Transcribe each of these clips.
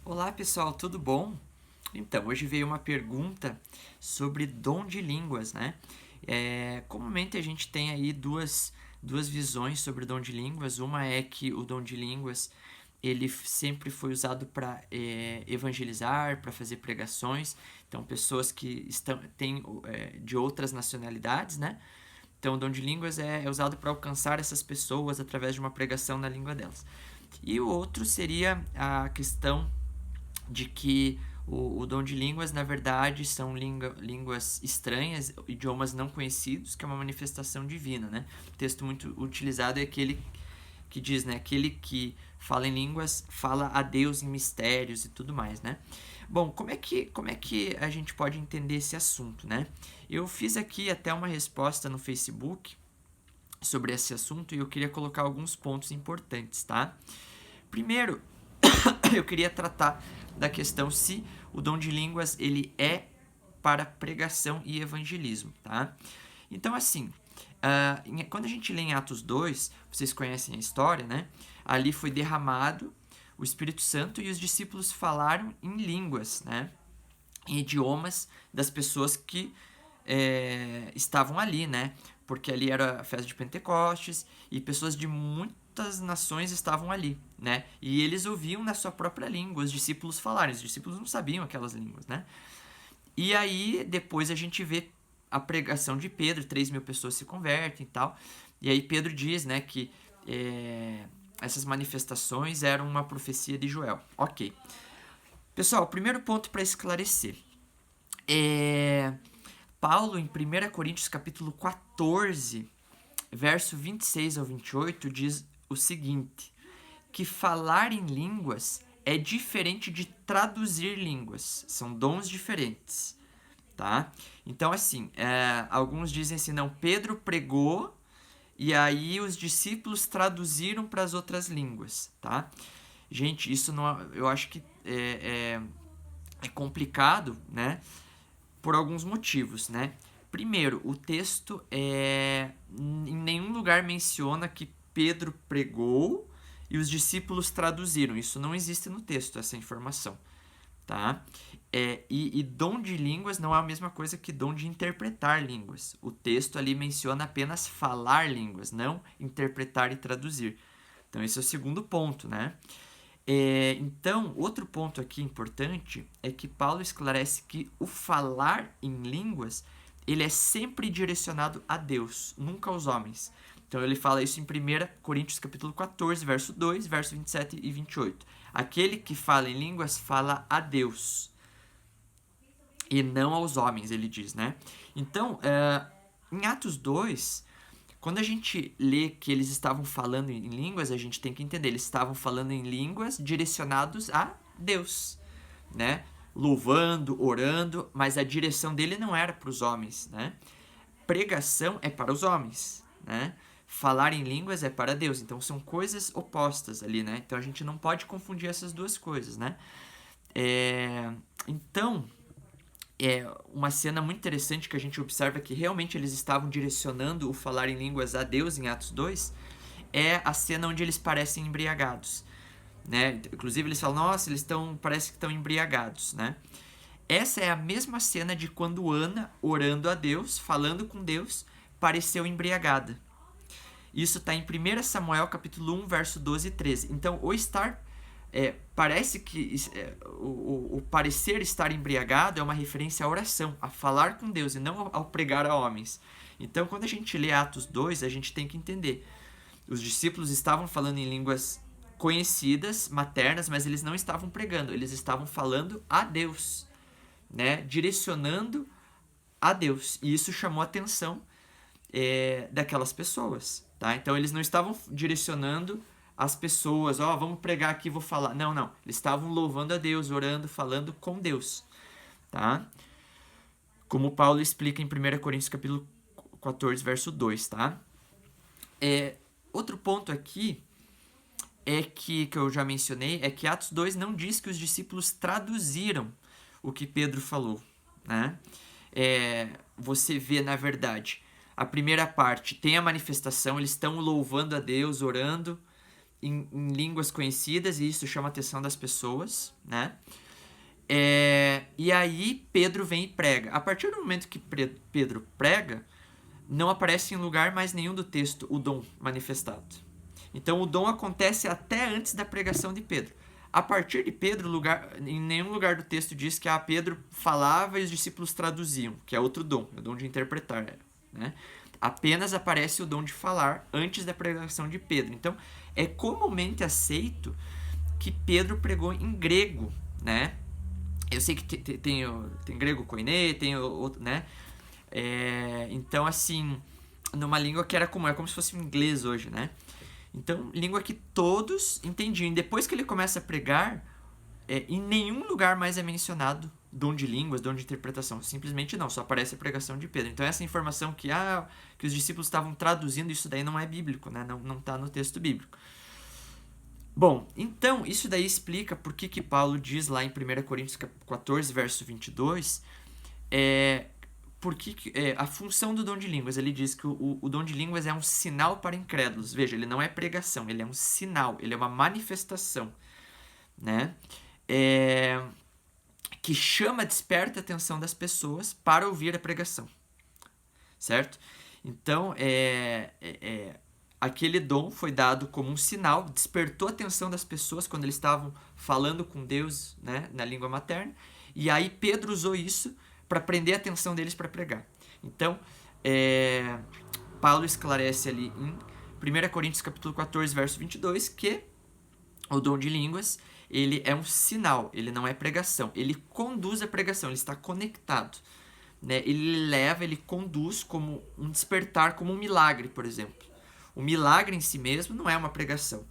Olá pessoal, tudo bom? Então, hoje veio uma pergunta sobre dom de línguas, né? Comumente a gente tem aí duas visões sobre o dom de línguas. Uma é que o dom de línguas ele sempre foi usado para evangelizar, para fazer pregações. Então, pessoas que têm de outras nacionalidades, né? Então, o dom de línguas é usado para alcançar essas pessoas através de uma pregação na língua delas. E o outro seria a questão de que o dom de línguas, na verdade, são línguas estranhas, idiomas não conhecidos, que é uma manifestação divina, né? O texto muito utilizado é aquele que diz, né? Aquele que fala em línguas, fala a Deus em mistérios e tudo mais, né? Bom, como é que a gente pode entender esse assunto, né? Eu fiz aqui até uma resposta no Facebook sobre esse assunto e eu queria colocar alguns pontos importantes, tá? Primeiro, eu queria tratar da questão se o dom de línguas ele é para pregação e evangelismo, tá? Então, assim, quando a gente lê em Atos 2, vocês conhecem a história, né? Ali foi derramado o Espírito Santo e os discípulos falaram em línguas, né? Em idiomas das pessoas que estavam ali, né? Porque ali era a festa de Pentecostes e pessoas de muitas nações estavam ali, né? E eles ouviam na sua própria língua os discípulos falarem. Os discípulos não sabiam aquelas línguas, né? E aí depois a gente vê a pregação de Pedro, 3.000 pessoas se convertem e tal. E aí Pedro diz, né, que essas manifestações eram uma profecia de Joel. Ok. Pessoal, primeiro ponto para esclarecer. É, Paulo, em 1 Coríntios capítulo 14, verso 26 ao 28, diz o seguinte, que falar em línguas é diferente de traduzir línguas, são dons diferentes, tá? Então, assim, alguns dizem assim, não, Pedro pregou e aí os discípulos traduziram para as outras línguas, tá? Gente, isso não, eu acho que é complicado, né? Por alguns motivos, né? Primeiro, o texto em nenhum lugar menciona que Pedro pregou e os discípulos traduziram. Isso não existe no texto, essa informação, tá? E dom de línguas não é a mesma coisa que dom de interpretar línguas. O texto ali menciona apenas falar línguas, não interpretar e traduzir. Então, esse é o segundo ponto, né? Então, outro ponto aqui importante é que Paulo esclarece que o falar em línguas ele é sempre direcionado a Deus, nunca aos homens. Então ele fala isso em 1 Coríntios capítulo 14, verso 2, verso 27 e 28. Aquele que fala em línguas fala a Deus e não aos homens, ele diz, né? Então, em Atos 2, quando a gente lê que eles estavam falando em línguas, a gente tem que entender, eles estavam falando em línguas direcionados a Deus, né? Louvando, orando, mas a direção dele não era para os homens, né? Pregação é para os homens, né? Falar em línguas é para Deus. Então são coisas opostas ali, né? Então a gente não pode confundir essas duas coisas, né? Então, uma cena muito interessante que a gente observa que realmente eles estavam direcionando o falar em línguas a Deus em Atos 2 é a cena onde eles parecem embriagados, né? Inclusive eles falam, nossa, parece que estão embriagados, né? Essa é a mesma cena de quando Ana, orando a Deus, falando com Deus, pareceu embriagada. Isso está em 1 Samuel capítulo 1, verso 12 e 13. Então, o estar parece que o parecer estar embriagado é uma referência à oração, a falar com Deus e não ao pregar a homens. Então, quando a gente lê Atos 2, a gente tem que entender. Os discípulos estavam falando em línguas conhecidas, maternas, mas eles não estavam pregando, eles estavam falando a Deus, né? Direcionando a Deus. E isso chamou a atenção daquelas pessoas, tá? Então eles não estavam direcionando as pessoas, vamos pregar aqui, vou falar. Não, não. Eles estavam louvando a Deus, orando, falando com Deus, tá? Como Paulo explica em 1 Coríntios capítulo 14, verso 2, tá? Outro ponto aqui que eu já mencionei, é que Atos 2 não diz que os discípulos traduziram o que Pedro falou, né? Você vê, na verdade, a primeira parte tem a manifestação, eles estão louvando a Deus, orando, em línguas conhecidas, e isso chama a atenção das pessoas, né? E aí Pedro vem e prega. A partir do momento que Pedro prega, não aparece em lugar mais nenhum do texto o dom manifestado. Então o dom acontece até antes da pregação de Pedro. A partir de Pedro, em nenhum lugar do texto diz que Pedro falava e os discípulos traduziam, que é outro dom, o dom de interpretar, né? Apenas aparece o dom de falar antes da pregação de Pedro. Então, é comumente aceito que Pedro pregou em grego, né? Eu sei que tem grego koiné, tem outro, né? Então, assim, numa língua que era comum, é como se fosse o inglês hoje, né? Então, língua que todos entendiam. E depois que ele começa a pregar, em nenhum lugar mais é mencionado dom de línguas, dom de interpretação. Simplesmente não, só aparece a pregação de Pedro. Então, essa informação que os discípulos estavam traduzindo, isso daí não é bíblico, né? Não está no texto bíblico. Bom, então, isso daí explica por que Paulo diz lá em 1 Coríntios 14, verso 22, a função do dom de línguas. Ele diz que o dom de línguas é um sinal para incrédulos. Veja, ele não é pregação, ele é um sinal, ele é uma manifestação, né? Que desperta a atenção das pessoas para ouvir a pregação, certo? Então, aquele dom foi dado como um sinal, despertou a atenção das pessoas quando eles estavam falando com Deus, né, na língua materna, e aí Pedro usou isso para prender a atenção deles para pregar. Então, Paulo esclarece ali em 1 Coríntios capítulo 14, verso 22, que o dom de línguas, ele é um sinal, ele não é pregação. Ele conduz a pregação, ele está conectado, né? Ele conduz como um despertar, como um milagre, por exemplo. O milagre em si mesmo não é uma pregação,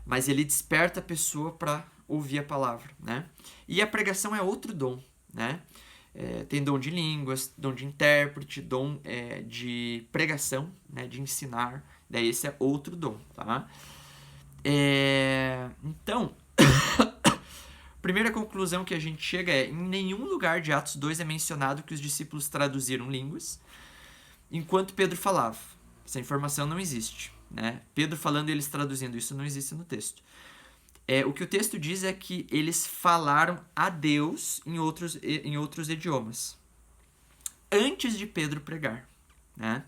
mas ele desperta a pessoa para ouvir a palavra, né? E a pregação é outro dom, né? Tem dom de línguas, dom de intérprete, dom de pregação, né? De ensinar. Daí esse é outro dom, tá? Então, primeira conclusão que a gente chega em nenhum lugar de Atos 2 é mencionado que os discípulos traduziram línguas enquanto Pedro falava. Essa informação não existe, né? Pedro falando e eles traduzindo, isso não existe no texto. O que o texto diz é que eles falaram a Deus em outros idiomas antes de Pedro pregar, né?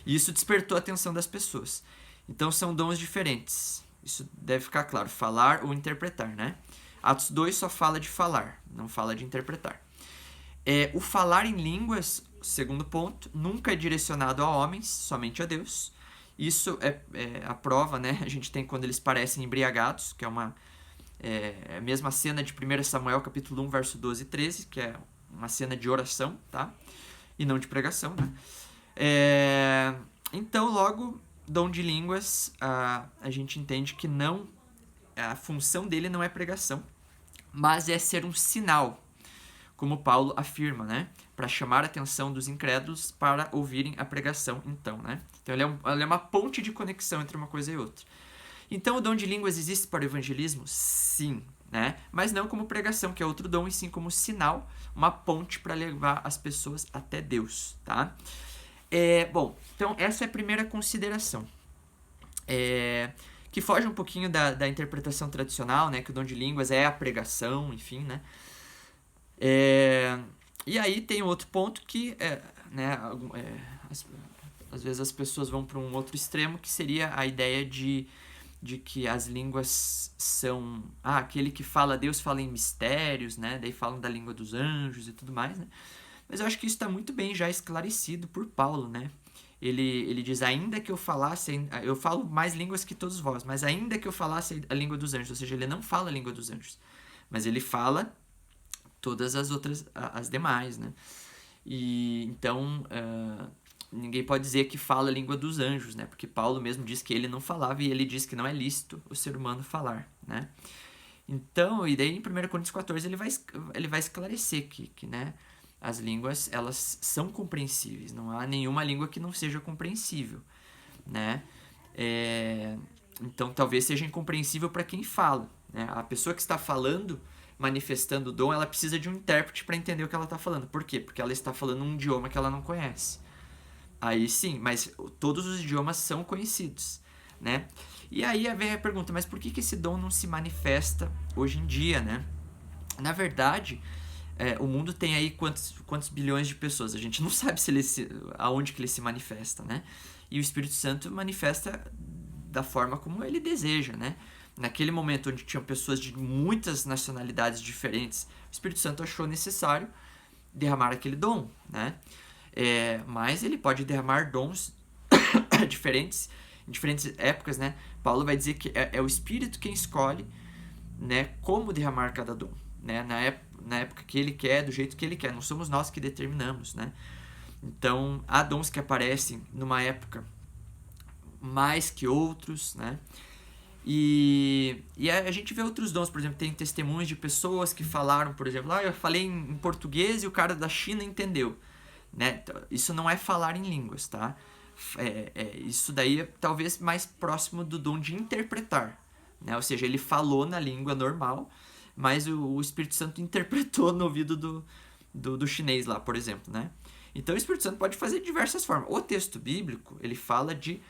E isso despertou a atenção das pessoas. Então são dons diferentes. Isso deve ficar claro, falar ou interpretar, né? Atos 2 só fala de falar, não fala de interpretar. O falar em línguas, segundo ponto, nunca é direcionado a homens, somente a Deus. Isso é a prova, né? A gente tem quando eles parecem embriagados, que é a mesma cena de 1 Samuel capítulo 1, verso 12 e 13, que é uma cena de oração, tá? E não de pregação, né? Então, logo, dom de línguas, a gente entende que a função dele não é pregação, mas é ser um sinal, como Paulo afirma, né? Para chamar a atenção dos incrédulos para ouvirem a pregação, então, né? Então, ele é uma ponte de conexão entre uma coisa e outra. Então, o dom de línguas existe para o evangelismo? Sim, né? Mas não como pregação, que é outro dom, e sim como sinal, uma ponte para levar as pessoas até Deus, tá? Bom, então essa é a primeira consideração. Que foge um pouquinho da interpretação tradicional, né? Que o dom de línguas é a pregação, enfim, né? E aí tem outro ponto que, às vezes as pessoas vão para um outro extremo, que seria a ideia de que as línguas são... aquele que fala, Deus fala em mistérios, né? Daí falam da língua dos anjos e tudo mais, né? Mas eu acho que isso está muito bem já esclarecido por Paulo, né? Ele diz, ainda que eu falasse... Eu falo mais línguas que todos vós, mas ainda que eu falasse a língua dos anjos. Ou seja, ele não fala a língua dos anjos, mas ele fala todas as outras, as demais, né? E então, ninguém pode dizer que fala a língua dos anjos, né? Porque Paulo mesmo diz que ele não falava, e ele diz que não é lícito o ser humano falar, né? Então, e daí em 1 Coríntios 14 ele vai esclarecer que né, as línguas, elas são compreensíveis, não há nenhuma língua que não seja compreensível, né? Então talvez seja incompreensível para quem fala, né? A pessoa que está falando, manifestando o dom, ela precisa de um intérprete para entender o que ela está falando. Por quê? Porque ela está falando um idioma que ela não conhece. Aí sim, mas todos os idiomas são conhecidos, né? E aí vem a pergunta, mas por que esse dom não se manifesta hoje em dia, né? Na verdade, o mundo tem aí quantos bilhões de pessoas? A gente não sabe aonde que ele se manifesta, né? E o Espírito Santo manifesta da forma como ele deseja, né? Naquele momento onde tinham pessoas de muitas nacionalidades diferentes, o Espírito Santo achou necessário derramar aquele dom, né? Mas ele pode derramar dons diferentes em diferentes épocas, né? Paulo vai dizer que é o Espírito quem escolhe, né, como derramar cada dom, né? Na época que ele quer, do jeito que ele quer. Não somos nós que determinamos, né? Então, há dons que aparecem numa época mais que outros, né? E a gente vê outros dons, por exemplo, tem testemunhos de pessoas que falaram, por exemplo, eu falei em português e o cara da China entendeu, né? Isso não é falar em línguas, tá? Isso daí é talvez mais próximo do dom de interpretar, né? Ou seja, ele falou na língua normal, mas o Espírito Santo interpretou no ouvido do chinês lá, por exemplo, né? Então o Espírito Santo pode fazer de diversas formas. O texto bíblico, ele fala de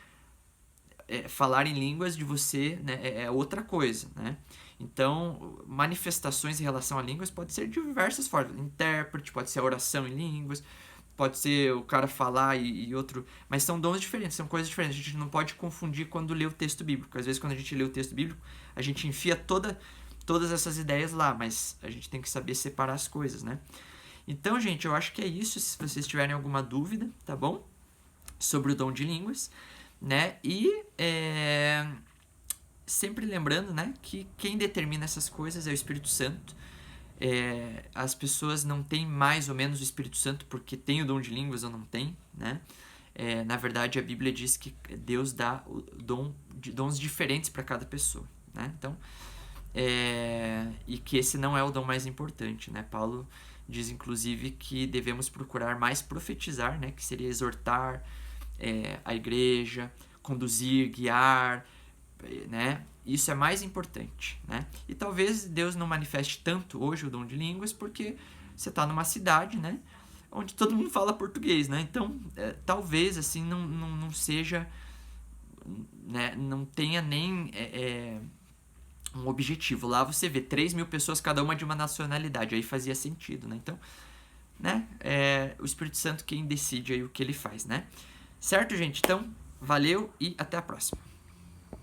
falar em línguas de você, né, é outra coisa, né? Então, manifestações em relação a línguas pode ser de diversas formas. Intérprete, pode ser a oração em línguas, pode ser o cara falar e outro... Mas são dons diferentes, são coisas diferentes. A gente não pode confundir quando lê o texto bíblico. Às vezes, quando a gente lê o texto bíblico, a gente enfia todas essas ideias lá, mas a gente tem que saber separar as coisas, né? Então, gente, eu acho que é isso. Se vocês tiverem alguma dúvida, tá bom? Sobre o dom de línguas, né? E sempre lembrando, né, que quem determina essas coisas é o Espírito Santo. As pessoas não têm mais ou menos o Espírito Santo porque tem o dom de línguas ou não tem, né? Na verdade, a Bíblia diz que Deus dá o dons diferentes para cada pessoa, né? Então, e que esse não é o dom mais importante, né? Paulo diz, inclusive, que devemos procurar mais profetizar, né? Que seria exortar a igreja, conduzir, guiar, né? Isso é mais importante, né? E talvez Deus não manifeste tanto hoje o dom de línguas porque você está numa cidade, né, onde todo mundo fala português, né? Então, talvez assim não seja, né, não tenha nem um objetivo. Lá você vê 3.000 pessoas, cada uma de uma nacionalidade, aí fazia sentido, né? Então, né, o Espírito Santo quem decide aí o que ele faz, né? Certo, gente? Então, valeu e até a próxima.